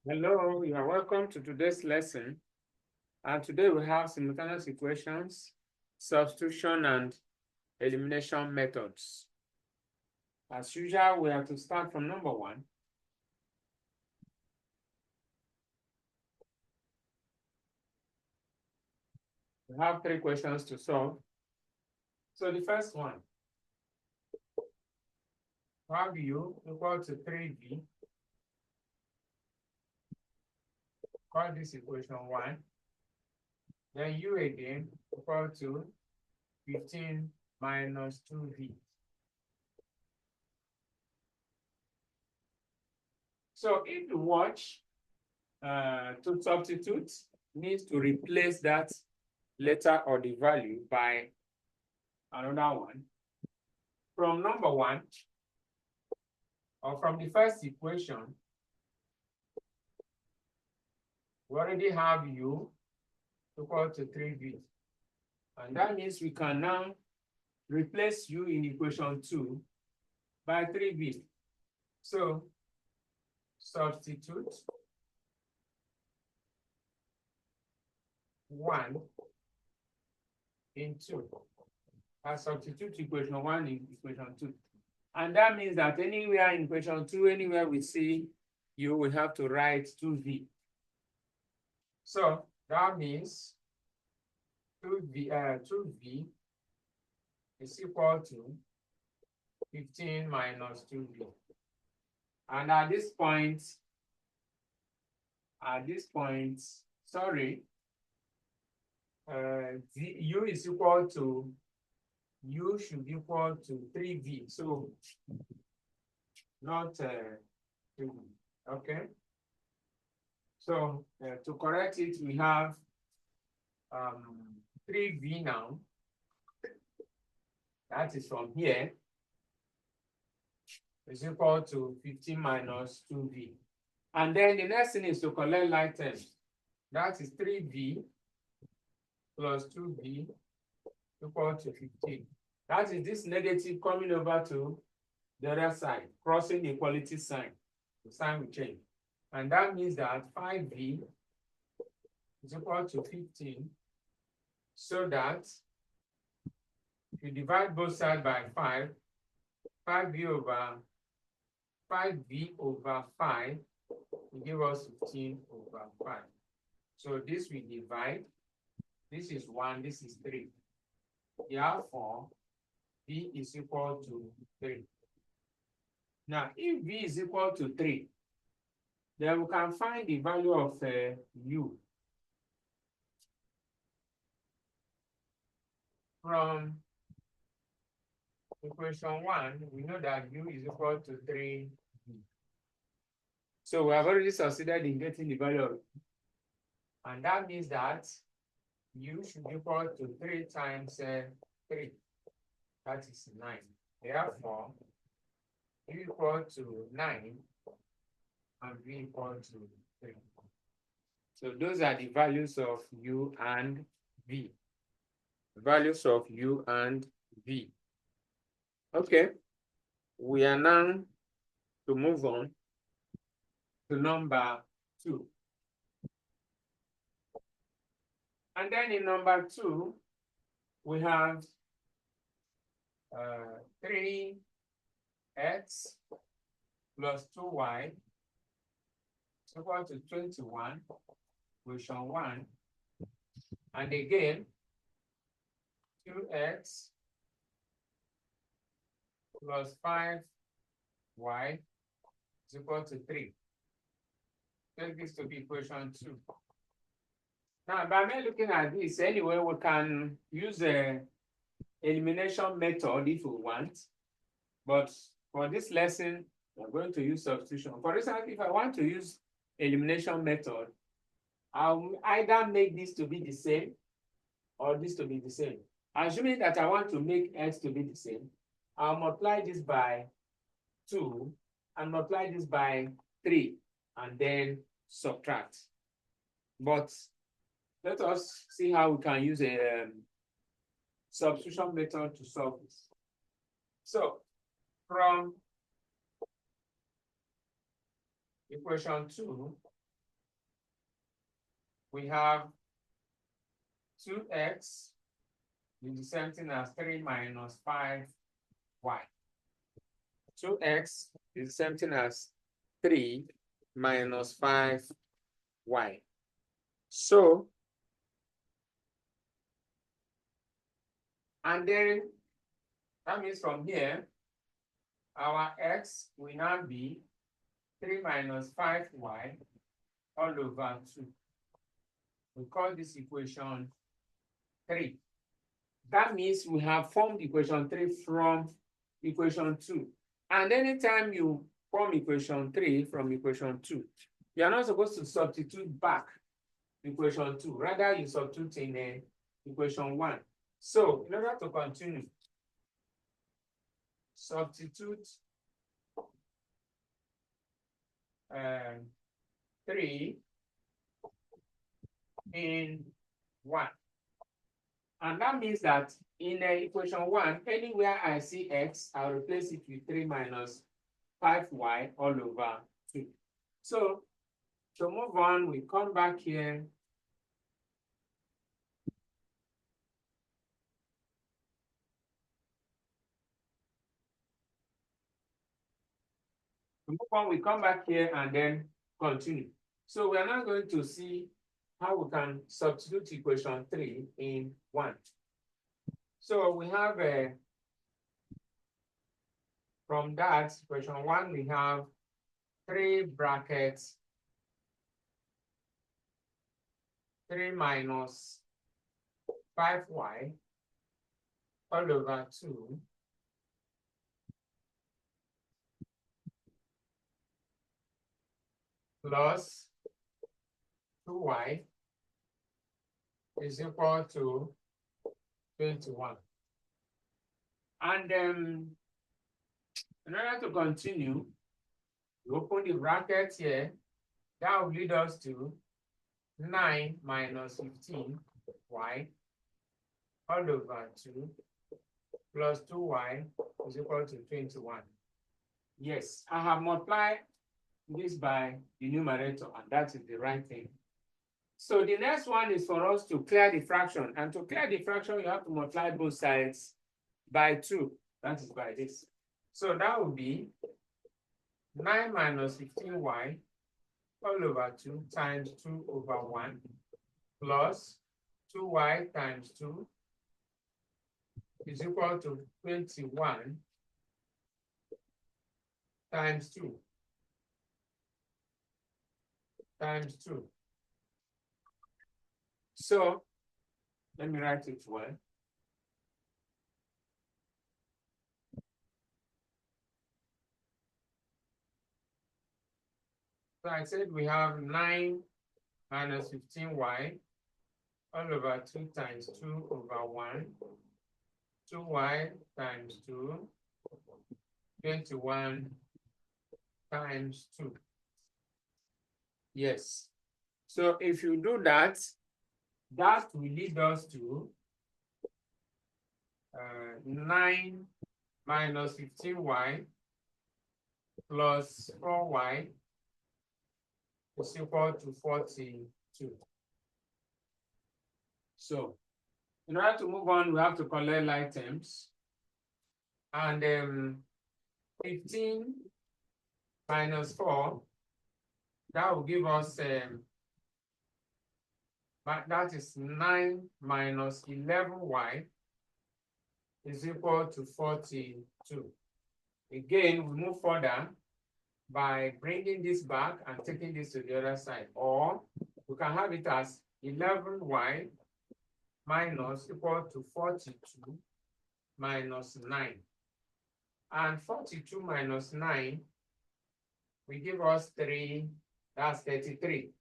Hello, you are welcome to today's lesson. And today we have simultaneous equations, substitution and elimination methods. As usual, we have to start from number one. We have three questions to solve. So the first one, have u equal to 3v. Call this equation 1. Then u again equal to 15 minus 2v. So if you watch, to substitute means to replace that letter or the value by another one. From number one, or from the first equation, we already have u equal to 3v. And that means we can now replace u in equation 2 by 3v. So substitute 1 in 2. I substitute equation 1 in equation 2. And that means that anywhere in equation 2, anywhere we see u, we have to write 2v. So that means 2v is equal to 15 minus 2v. And at this point, sorry, u is equal to, u should equal to 3v. So not 2v, okay? So to correct it, we have 3v now. That is from here. Is equal to 15 minus 2v. And then the next thing is to collect like terms. That is 3v plus 2v equal to 15. That is this negative coming over to the other side, crossing the equality sign. The sign will change. And that means that 5v is equal to 15, so that if you divide both sides by 5, 5v over 5 will give us 15 over 5. So this we divide. This is 1, this is 3. Therefore, v is equal to 3. Now, if v is equal to 3, then we can find the value of u. From equation 1, we know that u is equal to 3v. So we have already succeeded in getting the value of, and that means that u should be equal to 3 times 3. That is 9. Therefore, u equal to 9 and v equal to 3. So those are the values of u and v. Values of u and v. Okay, we are now to move on to number 2. And then in number 2, we have 3x plus 2y is equal to 21, equation 1. And again, 2x plus 5y is equal to 3. Take this to be equation 2. Now, by me looking at this, anyway, we can use a elimination method if we want. But for this lesson, we're going to use substitution. For instance, if I want to use elimination method, I'll either make this to be the same or this to be the same. Assuming that I want to make x to be the same, I'll multiply this by 2 and multiply this by 3 and then subtract. But let us see how we can use a substitution method to solve this. So from equation 2, we have 2x is the same thing as 3 minus 5y. 2x is the same thing as 3 minus 5y. So, and then that means from here, our x will now be 3 minus 5y all over 2. We call this equation 3. That means we have formed equation 3 from equation 2. And anytime you form equation 3 from equation 2, you are not supposed to substitute back equation 2. Rather, you substitute in equation 1. So, in order to continue, substitute 3 in 1. And that means that in equation 1, anywhere I see x, I'll replace it with 3 minus 5y all over 2. So, to move on, we come back here. To move on, we come back here and then continue. So we are now going to see how we can substitute equation 3 in 1. So we have from that equation 1, we have 3 brackets 3 minus 5y all over 2 plus 2y is equal to 21. And in order to continue, we open the bracket here. That will lead us to 9 minus 15y all over 2 plus 2y is equal to 21. Yes, I have multiplied this by the numerator, and that is the right thing. So the next one is for us to clear the fraction. And to clear the fraction, you have to multiply both sides by 2. That is by this. So that will be 9 minus 15y all over 2 times 2 over 1 plus 2y times 2 is equal to 21 times 2 times 2. So let me write it well. So I said we have 9 minus 15y all over 2 times 2 over 1, 2y times 2, 21 times 2. Yes. So if you do that, that will lead us to 9 minus 15y plus 4y is equal to 42. So in order to move on, we have to collect like terms. And 15 minus 4, that will give us, that is 9 minus 11y is equal to 42. Again, we move further by bringing this back and taking this to the other side. Or we can have it as 11y minus equal to 42 minus 9. And 42 minus 9 will give us 3, that's 33.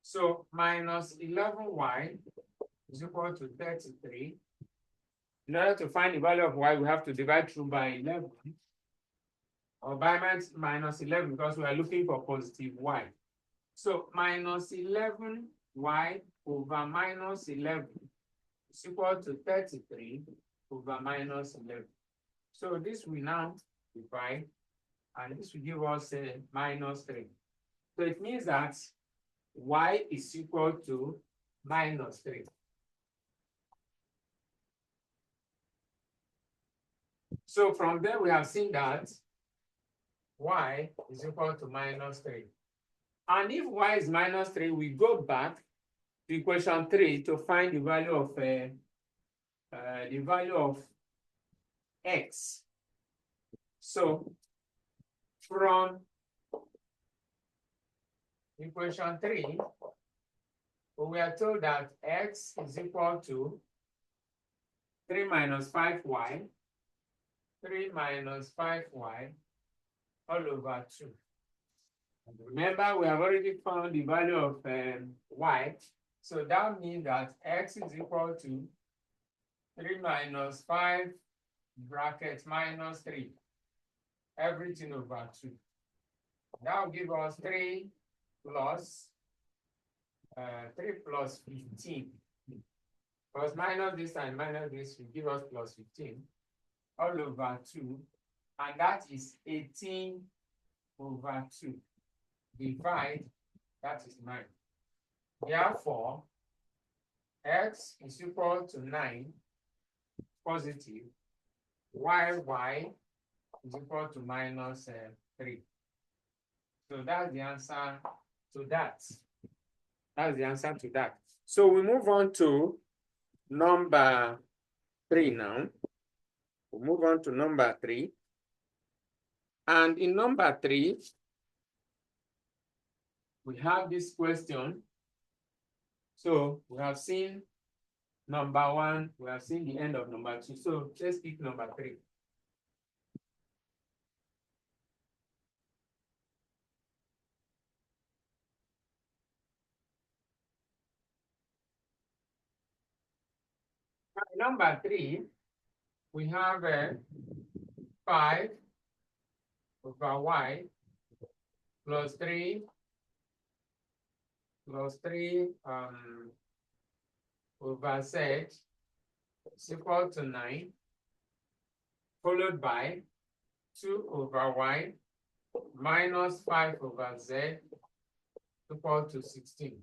So minus 11y is equal to 33. In order to find the value of y, we have to divide through by 11. Or by minus 11 because we are looking for positive y. So minus 11y over minus 11 is equal to 33 over minus 11. So this will now divide, and this will give us a minus 3. So it means that y is equal to minus 3. So from there, we have seen that y is equal to minus 3. And if y is minus 3, we go back to equation 3 to find the value of x. So from equation 3, we are told that x is equal to 3 minus 5y, 3 minus 5y all over 2. And remember, we have already found the value of y. So that means that x is equal to 3 minus 5 bracket minus 3, everything over 2. That will give us 3 plus 15. Because minus this and minus this will give us plus 15 all over 2. And that is 18 over 2. Divide, that is 9. Therefore, x is equal to 9 positive, while y is equal to minus 3. So that's the answer to that. That's the answer to that. So we move on to number 3 now. We'll move on to number 3. And in number 3, we have this question. So we have seen number 1, we have seen the end of number 2. So let's pick number 3. Number 3, we have 5 over y plus 3 over z is equal to 9, followed by 2 over y minus 5 over z equal to 16.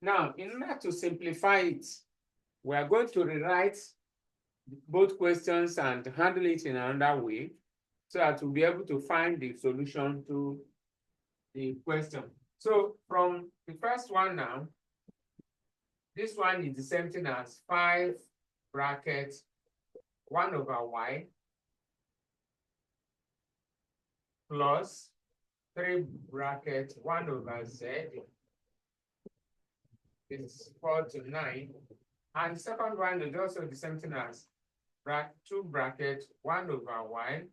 Now, in order to simplify it, we are going to rewrite both questions and handle it in another way so that we'll be able to find the solution to the question. So from the first one now, this one is the same thing as 5 bracket 1 over y plus 3 bracket 1 over z is equal to 9. And the second one is also the same thing as 2 bracket 1 over y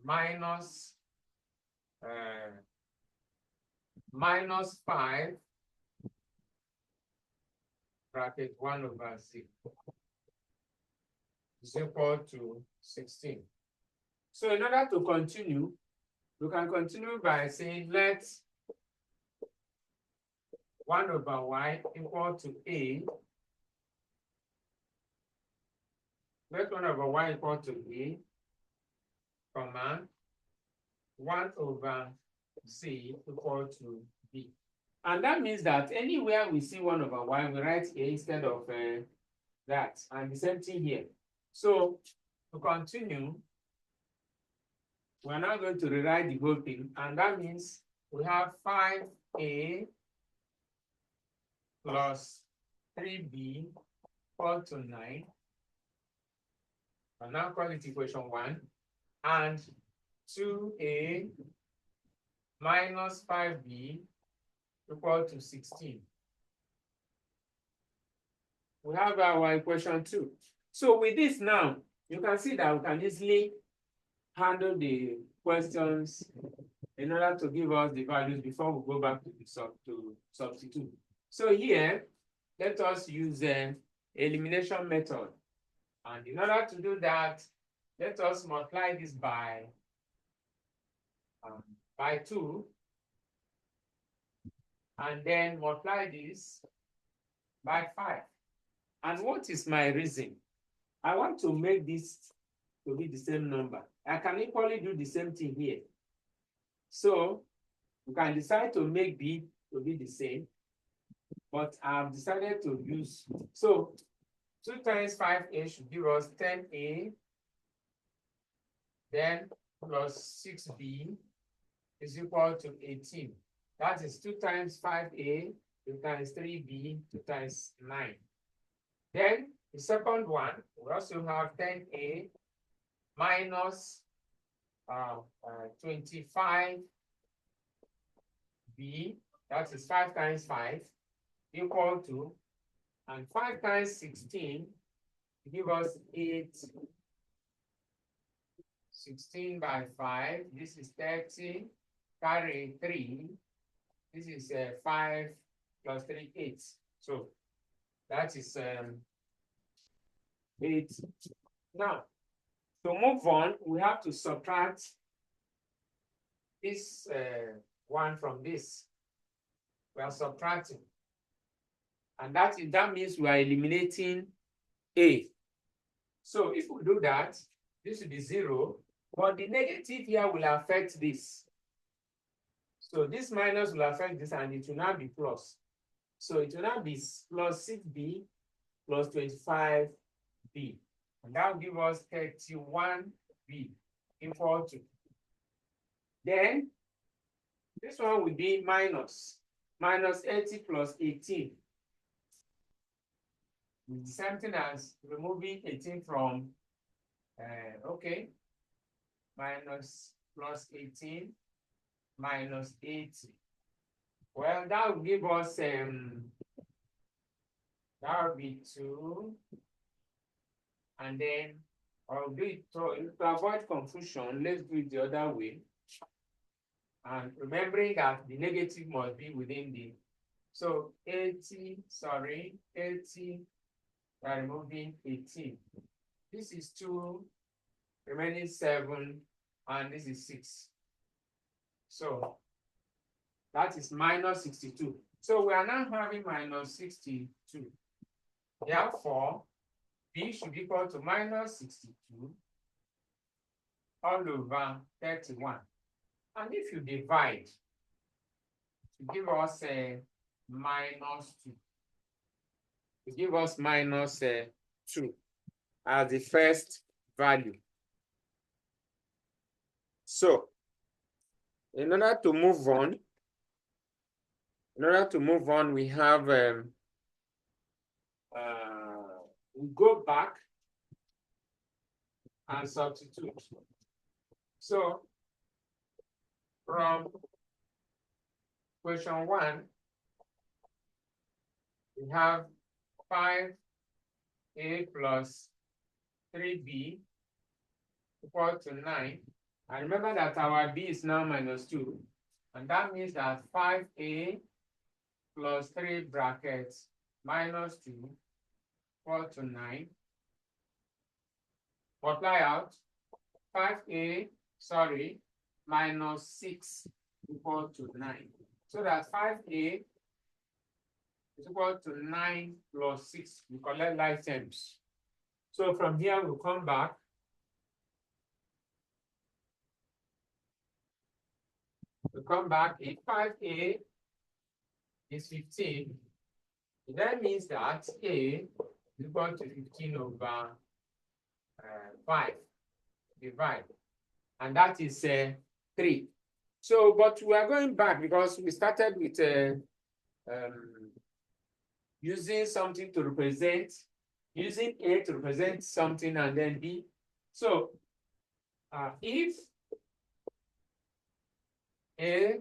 minus 5 bracket 1 over z is equal to 16. So in order to continue, we can continue by saying let 1 over y equal to a. Let 1 over y equal to a, comma, 1 over z equal to b. And that means that anywhere we see 1 over y, we write a instead of that. And the same thing here. So to continue, we're now going to rewrite the whole thing. And that means we have 5a plus 3b equal to 9. I'll now call it equation 1. And 2a minus 5b equal to 16. We have our equation 2. So with this now, you can see that we can easily handle the questions in order to give us the values before we go back to the substitute. So here, let us use the elimination method. And in order to do that, let us multiply this by 2. And then multiply this by 5. And what is my reason? I want to make this to be the same number. I can equally do the same thing here. So You can decide to make B to be the same, but I've decided to use, so 2 times 5A should give us 10A, then plus 6B is equal to 18. That is 2 times 5A, 2 times 3B, 2 times 9. Then the second one, we also have 10A minus 25B, that is 5 times 5, equal to, and 5 times 16 give us 8. 16 by 5, this is 30, carry 3, this is 5 plus 3, 8. So that is 8. Now, to move on, we have to subtract this one from this. We are subtracting. And that means we are eliminating A. So if we do that, this will be 0, but the negative here will affect this. So this minus will affect this, and it will now be plus. So it will now be plus 6B plus 25B. And that will give us 31B equal to. Then this one will be minus 80 plus 18. It's the same thing as removing 18 from, okay, minus plus 18 minus 80. Well, that will give us, that will be 2. And then I'll do it to avoid confusion. Let's do it the other way. And remembering that the negative must be within the, so 80, we are removing 18. This is 2, remaining 7, and this is 6. So that is minus 62. So we are now having minus 62. Therefore, B should be equal to minus 62 all over 31. And if you divide, to give us a minus 2. To give us minus 2 as the first value. So, in order to move on, we have we go back and substitute. So from question 1, we have 5A plus 3B equal to 9. And remember that our B is now minus 2. And that means that 5A plus 3 brackets minus 2 equal to 9. Multiply out 5A, minus 6 equal to 9. So that 5A is equal to 9 plus 6. We collect like terms. So from here, we'll come back. We'll come back. If 5A is 15, that means that A is equal to 15 over 5. Divide. And that is 3. So, but we are going back because we started with using something to represent, using A to represent something and then B. So, if A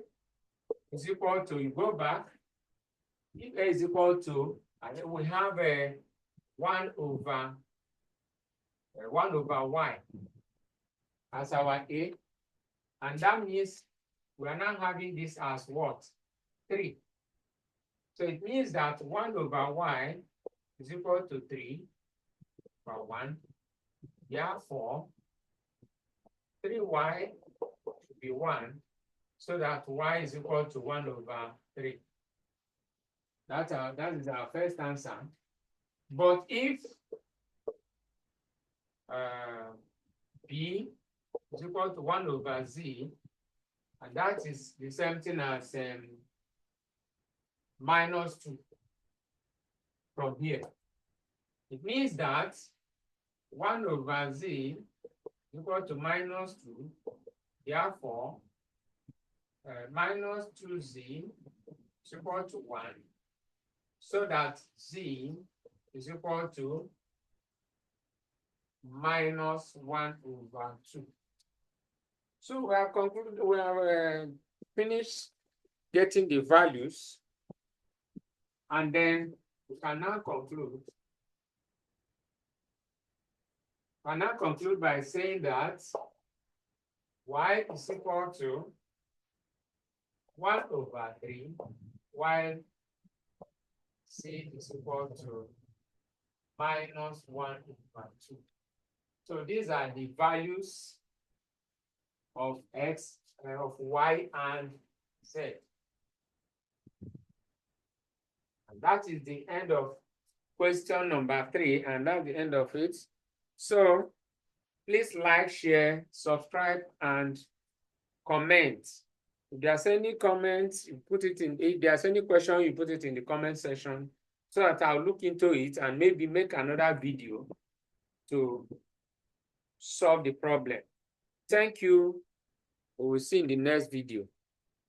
is equal to, you go back, if A is equal to, and then we have a 1 over Y as our A, and that means we are now having this as what? 3. So it means that 1 over Y is equal to 3 over 1. Therefore, 3Y should be 1, so that Y is equal to 1 over 3. That is our first answer. But if B is equal to 1 over Z, And that is the same thing as minus 2 from here. It means that 1 over z is equal to minus 2. Therefore, minus 2z is equal to 1. So that z is equal to minus 1 over 2. So we have concluded, we have finished getting the values, and then we can now conclude. I now conclude by saying that y is equal to 1 over 3, while c is equal to minus 1 over 2. So these are the values of x, of y and z. And that is the end of question number 3, and that's the end of it. So please like, share, subscribe, and comment. If there's any comments, you put it in. If there's any question, you put it in the comment section so that I'll look into it and maybe make another video to solve the problem. Thank you. We will see in the next video.